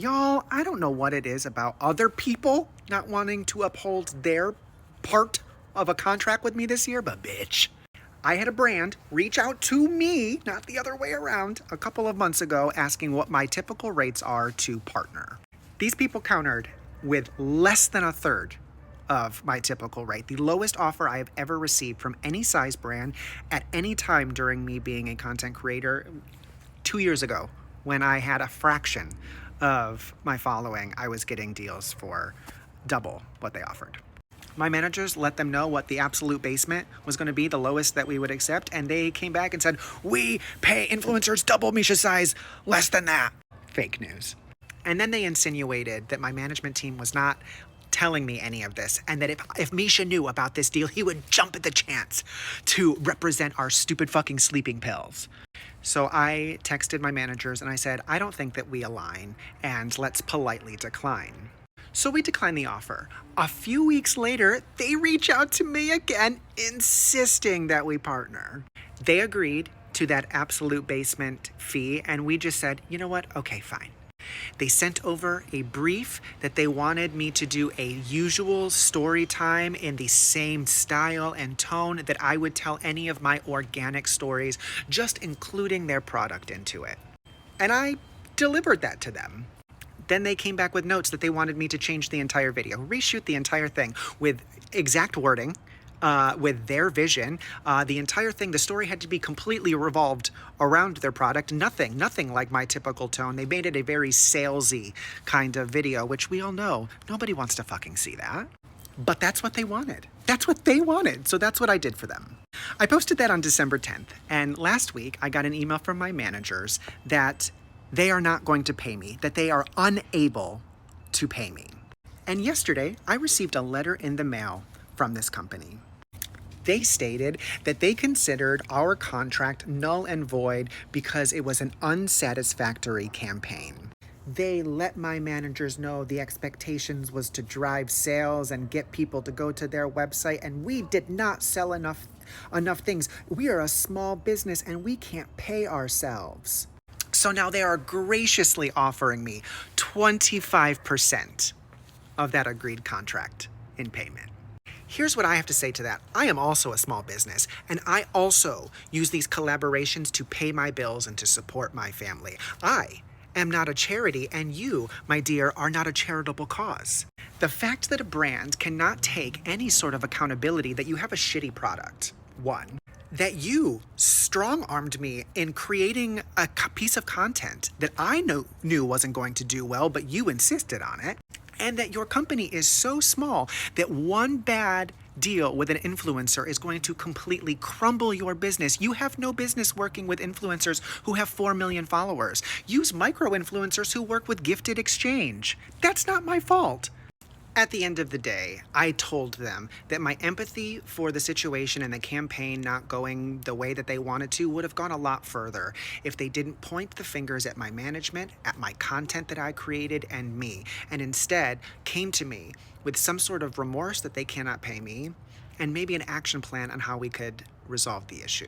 Y'all, I don't know what it is about other people not wanting to uphold their part of a contract with me this year, but bitch. I had a brand reach out to me, not the other way around, a couple of months ago asking what my typical rates are to partner. These people countered with less than a third of my typical rate, the lowest offer I have ever received from any size brand at any time during me being a content creator 2 years ago when I had a fraction of my following. I was getting deals for double what they offered. My managers let them know what the absolute basement was going to be, the lowest that we would accept, and they came back and said, we pay influencers double Misha's size, less than that. Fake news. And then they insinuated that my management team was not telling me any of this, and that if Misha knew about this deal, he would jump at the chance to represent our stupid fucking sleeping pills. So I texted my managers and I said, I don't think that we align, and let's politely decline. So we declined the offer. A few weeks later, they reach out to me again, insisting that we partner. They agreed to that absolute basement fee, and we just said, you know what? Okay, fine. They sent over a brief that they wanted me to do a usual story time in the same style and tone that I would tell any of my organic stories, just including their product into it. And I delivered that to them. Then they came back with notes that they wanted me to change the entire video, reshoot the entire thing with exact wording, with their vision. The entire thing, the story had to be completely revolved around their product. Nothing like my typical tone. They made it a very salesy kind of video, which we all know nobody wants to fucking see that. But that's what they wanted. That's what they wanted. So that's what I did for them. I posted that on December 10th. And last week I got an email from my managers that they are not going to pay me, that they are unable to pay me. And yesterday, I received a letter in the mail from this company. They stated that they considered our contract null and void because it was an unsatisfactory campaign. They let my managers know the expectations was to drive sales and get people to go to their website, and we did not sell enough things. We are a small business and we can't pay ourselves. So now they are graciously offering me 25% of that agreed contract in payment. Here's what I have to say to that. I am also a small business, and I also use these collaborations to pay my bills and to support my family. I am not a charity, and you, my dear, are not a charitable cause. The fact that a brand cannot take any sort of accountability that you have a shitty product, one, that you strong-armed me in creating a piece of content that I knew wasn't going to do well, but you insisted on it, and that your company is so small that one bad deal with an influencer is going to completely crumble your business. You have no business working with influencers who have 4 million followers. Use micro-influencers who work with Gifted Exchange. That's not my fault. At the end of the day, I told them that my empathy for the situation and the campaign not going the way that they wanted to would have gone a lot further if they didn't point the fingers at my management, at my content that I created, and me, and instead came to me with some sort of remorse that they cannot pay me, and maybe an action plan on how we could resolve the issue.